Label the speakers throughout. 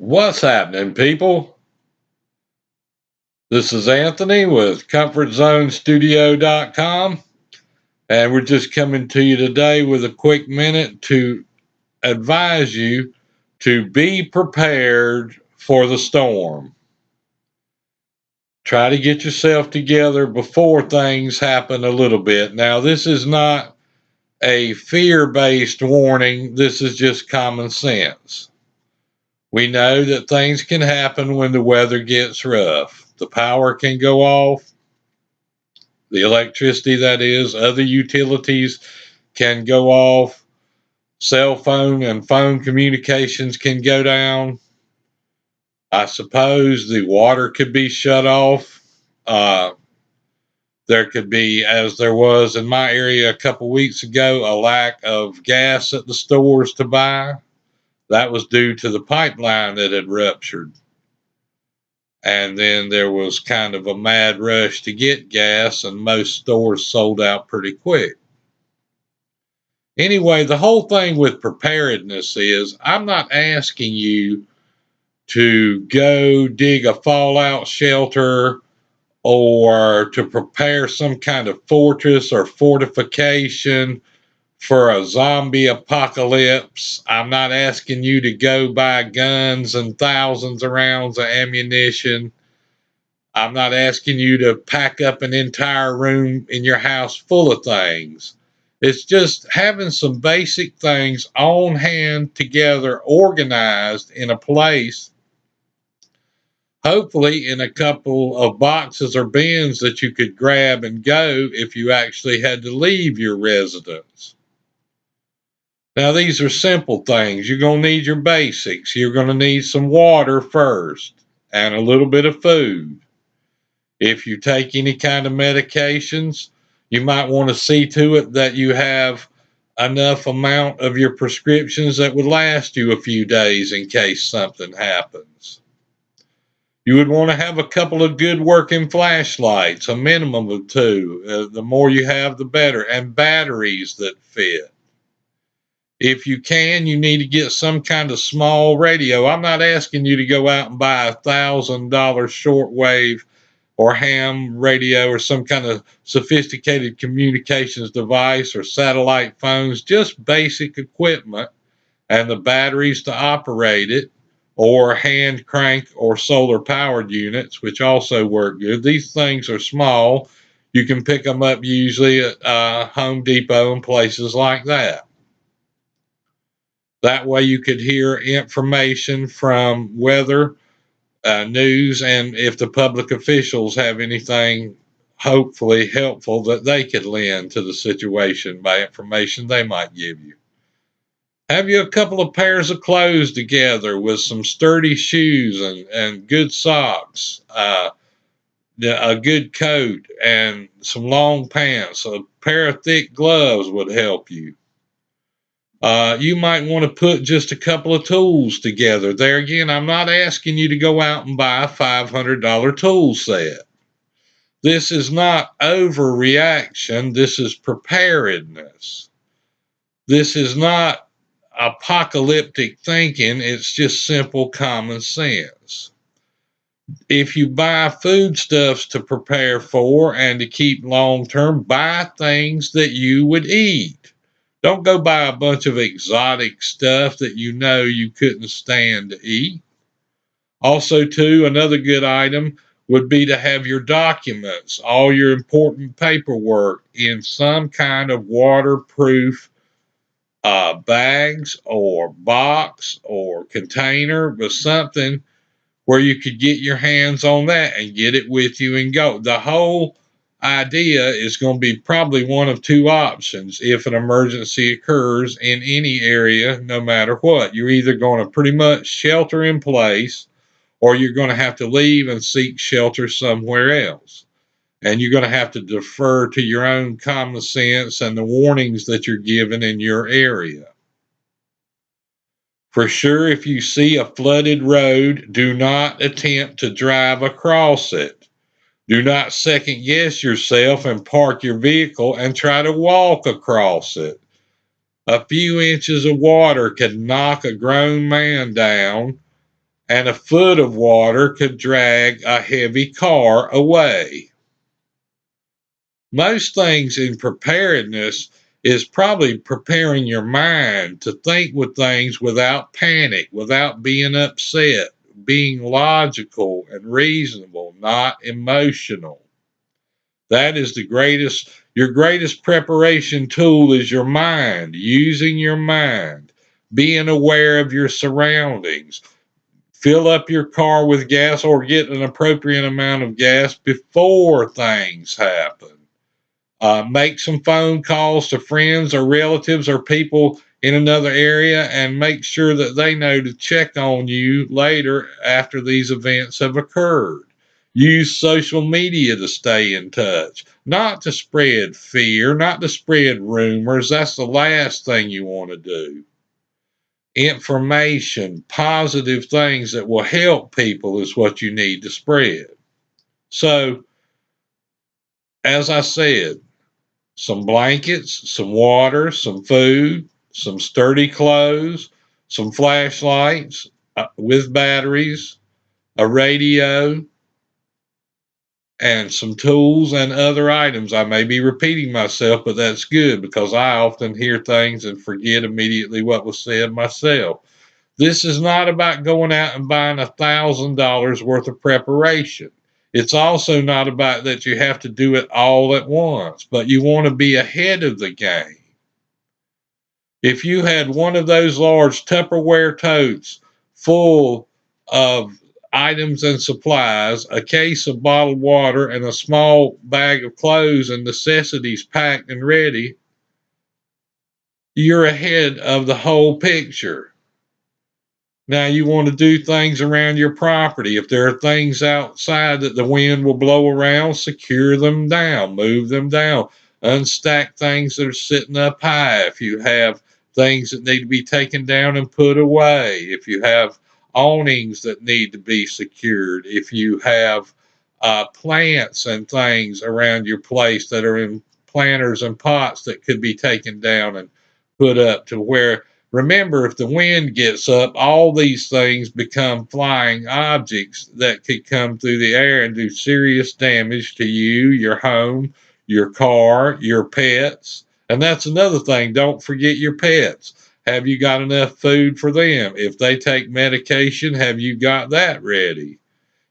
Speaker 1: What's happening, people? This is Anthony with Comfortzonestudio.com, and we're just coming to you today with a quick minute to advise you to be prepared for the storm. Try to get yourself together before things happen a little bit. Now, this is not a fear-based warning. This is just common sense. We know that things can happen when the weather gets rough. The power can go off, the electricity, that is, other utilities can go off, cell phone and phone communications can go down. I suppose the water could be shut off. Uh, there could be, as there was in my area a couple weeks ago, a lack of gas at the stores to buy. That was due to the pipeline that had ruptured. And then there was kind of a mad rush to get gas, and most stores sold out pretty quick. Anyway, the whole thing with preparedness is I'm not asking you to go dig a fallout shelter or to prepare some kind of fortress or fortification for a zombie apocalypse. I'm not asking you to go buy guns and thousands of rounds of ammunition. I'm not asking you to pack up an entire room in your house full of things. It's just having some basic things on hand together, organized in a place, hopefully in a couple of boxes or bins that you could grab and go if you actually had to leave your residence. Now, these are simple things. You're going to need your basics. You're going to need some water first and a little bit of food. If you take any kind of medications, you might want to see to it that you have enough amount of your prescriptions that would last you a few days in case something happens. You would want to have a couple of good working flashlights, a minimum of two. The more you have, the better, and batteries that fit. If you can, you need to get some kind of small radio. I'm not asking you to go out and buy $1,000 shortwave or ham radio or some kind of sophisticated communications device or satellite phones, just basic equipment and the batteries to operate it, or hand crank or solar powered units, which also work good. These things are small. You can pick them up usually at Home Depot and places like that. That way you could hear information from weather, news, and if the public officials have anything hopefully helpful that they could lend to the situation by information they might give you. Have you a couple of pairs of clothes together with some sturdy shoes and good socks, a good coat, and some long pants. A pair of thick gloves would help you. You might want to put just a couple of tools together. There again, I'm not asking you to go out and buy a $500 tool set. This is not overreaction. This is preparedness. This is not apocalyptic thinking. It's just simple common sense. If you buy foodstuffs to prepare for and to keep long term, buy things that you would eat. Don't go buy a bunch of exotic stuff that you know you couldn't stand to eat. Also, too, another good item would be to have your documents, all your important paperwork in some kind of waterproof bags or box or container, but something where you could get your hands on that and get it with you and go. The whole idea is going to be probably one of two options if an emergency occurs in any area, no matter what. You're either going to pretty much shelter in place, or you're going to have to leave and seek shelter somewhere else. And you're going to have to defer to your own common sense and the warnings that you're given in your area. For sure, if you see a flooded road, do not attempt to drive across it. Do not second guess yourself and park your vehicle and try to walk across it. A few inches of water could knock a grown man down, and a foot of water could drag a heavy car away. Most things in preparedness is probably preparing your mind to think with things without panic, without being upset, being logical and reasonable, not emotional. That is your greatest preparation tool is your mind, using your mind, being aware of your surroundings. Fill up your car with gas or get an appropriate amount of gas before things happen. Make some phone calls to friends or relatives or people in another area and make sure that they know to check on you later after these events have occurred. Use social media to stay in touch, not to spread fear, not to spread rumors. That's the last thing you want to do. Information, positive things that will help people is what you need to spread. So, as I said, some blankets, some water, some food, some sturdy clothes, some flashlights with batteries, a radio, and some tools and other items. I may be repeating myself, but that's good because I often hear things and forget immediately what was said myself. This is not about going out and buying $1,000 worth of preparation. It's also not about that you have to do it all at once, but you want to be ahead of the game. If you had one of those large Tupperware totes full of items and supplies, a case of bottled water, and a small bag of clothes and necessities packed and ready, you're ahead of the whole picture. Now, you want to do things around your property. If there are things outside that the wind will blow around, secure them down, move them down, unstack things that are sitting up high. If you have things that need to be taken down and put away, if you have awnings that need to be secured, if you have plants and things around your place that are in planters and pots that could be taken down and put up to where. Remember, if the wind gets up, all these things become flying objects that could come through the air and do serious damage to you, your home, your car, your pets. And that's another thing. Don't forget your pets. Have you got enough food for them? If they take medication, have you got that ready?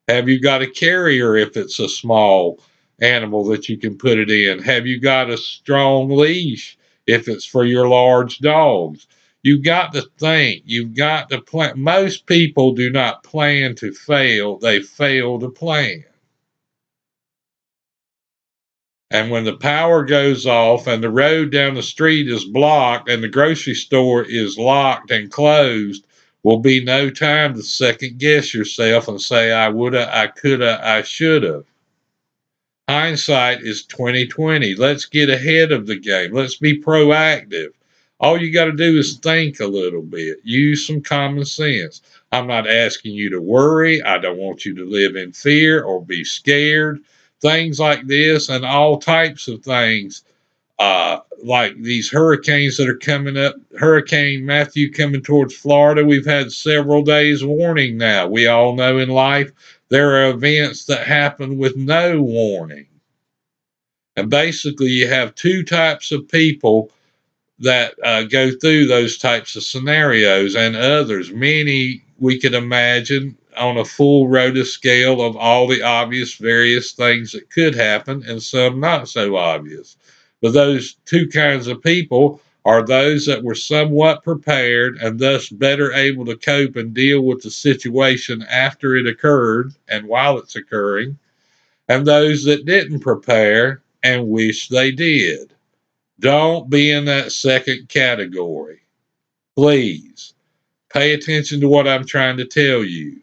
Speaker 1: Have you got a carrier if it's a small animal that you can put it in? Have you got a strong leash if it's for your large dogs? You've got to think. You've got to plan. Most people do not plan to fail. They fail to plan. And when the power goes off and the road down the street is blocked and the grocery store is locked and closed, will be no time to second guess yourself and say, I woulda, I coulda, I shoulda. Hindsight is 2020. Let's get ahead of the game. Let's be proactive. All you got to do is think a little bit. Use some common sense. I'm not asking you to worry. I don't want you to live in fear or be scared. Things like this and all types of things, like these hurricanes that are coming up. Hurricane Matthew coming towards Florida. We've had several days warning now. We all know in life there are events that happen with no warning. And basically, you have two types of people that go through those types of scenarios and others. Many we could imagine on a full rota scale of all the obvious various things that could happen and some not so obvious. But those two kinds of people are those that were somewhat prepared and thus better able to cope and deal with the situation after it occurred and while it's occurring, and those that didn't prepare and wish they did. Don't be in that second category. Please pay attention to what I'm trying to tell you.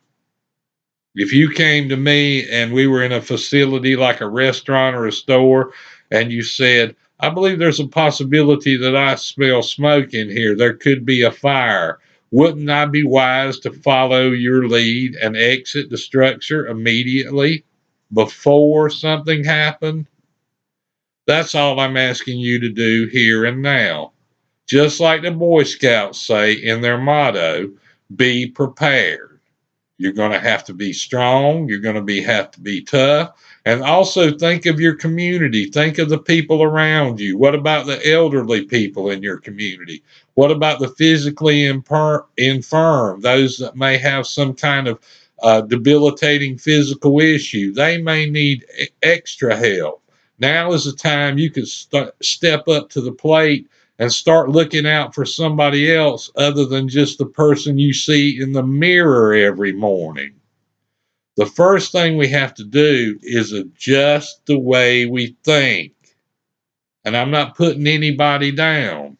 Speaker 1: If you came to me and we were in a facility like a restaurant or a store and you said, I believe there's a possibility that I smell smoke in here, there could be a fire. Wouldn't I be wise to follow your lead and exit the structure immediately before something happened? That's all I'm asking you to do here and now. Just like the Boy Scouts say in their motto, be prepared. You're going to have to be strong. You're going to have to be tough. And also think of your community. Think of the people around you. What about the elderly people in your community? What about the physically infirm, those that may have some kind of debilitating physical issue? They may need extra help. Now is the time you could step up to the plate and start looking out for somebody else other than just the person you see in the mirror every morning. The first thing we have to do is adjust the way we think. And I'm not putting anybody down.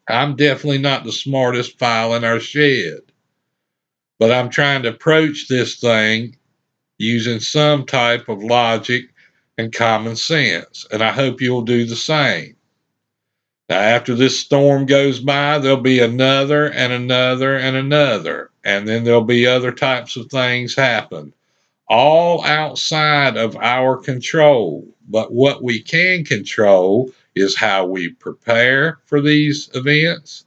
Speaker 1: I'm definitely not the smartest file in our shed. But I'm trying to approach this thing using some type of logic and common sense. And I hope you'll do the same. Now, after this storm goes by, there'll be another and another and another. And then there'll be other types of things happen, all outside of our control. But what we can control is how we prepare for these events,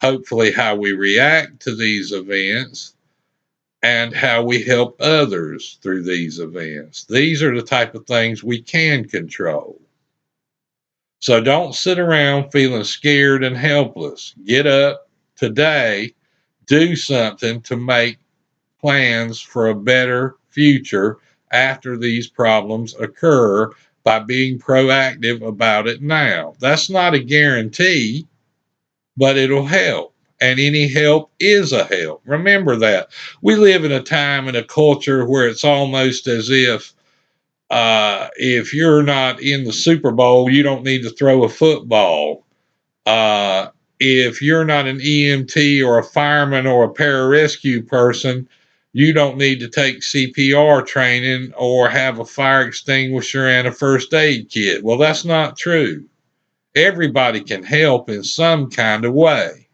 Speaker 1: hopefully how we react to these events, and how we help others through these events. These are the type of things we can control. So don't sit around feeling scared and helpless. Get up today, do something to make plans for a better future after these problems occur by being proactive about it now. That's not a guarantee, but it'll help. And any help is a help. Remember that. We live in a time and a culture where it's almost as if you're not in the Super Bowl, you don't need to throw a football. If you're not an EMT or a fireman or a pararescue person, you don't need to take CPR training or have a fire extinguisher and a first aid kit. Well, that's not true. Everybody can help in some kind of way.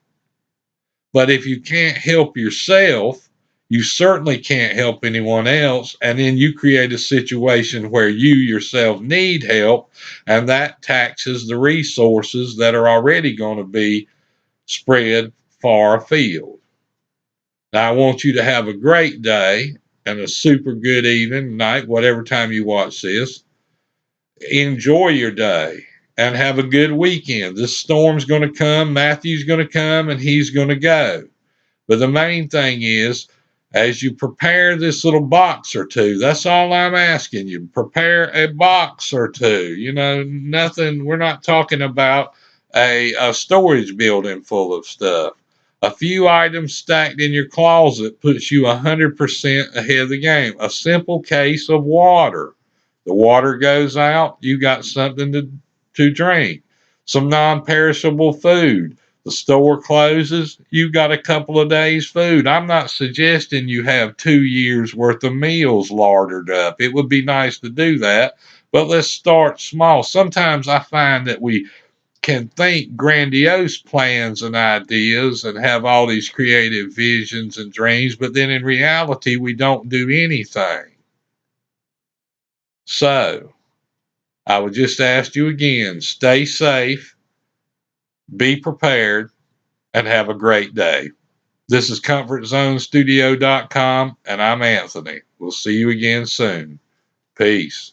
Speaker 1: But if you can't help yourself, you certainly can't help anyone else. And then you create a situation where you yourself need help, and that taxes the resources that are already going to be spread far afield. Now, I want you to have a great day and a super good evening, night, whatever time you watch this. Enjoy your day and have a good weekend. This storm's going to come, Matthew's going to come, and he's going to go. But the main thing is, as you prepare this little box or two, that's all I'm asking you. Prepare a box or two. You know, nothing, we're not talking about a storage building full of stuff. A few items stacked in your closet puts you 100% ahead of the game. A simple case of water. The water goes out, you got something to drink. Some non-perishable food. The store closes, you got a couple of days' food. I'm not suggesting you have 2 years worth of meals larded up. It would be nice to do that, but let's start small. Sometimes I find that we can think grandiose plans and ideas and have all these creative visions and dreams, but then in reality, we don't do anything. So, I would just ask you again, stay safe, be prepared, and have a great day. This is Comfortzonestudio.com, and I'm Anthony. We'll see you again soon. Peace.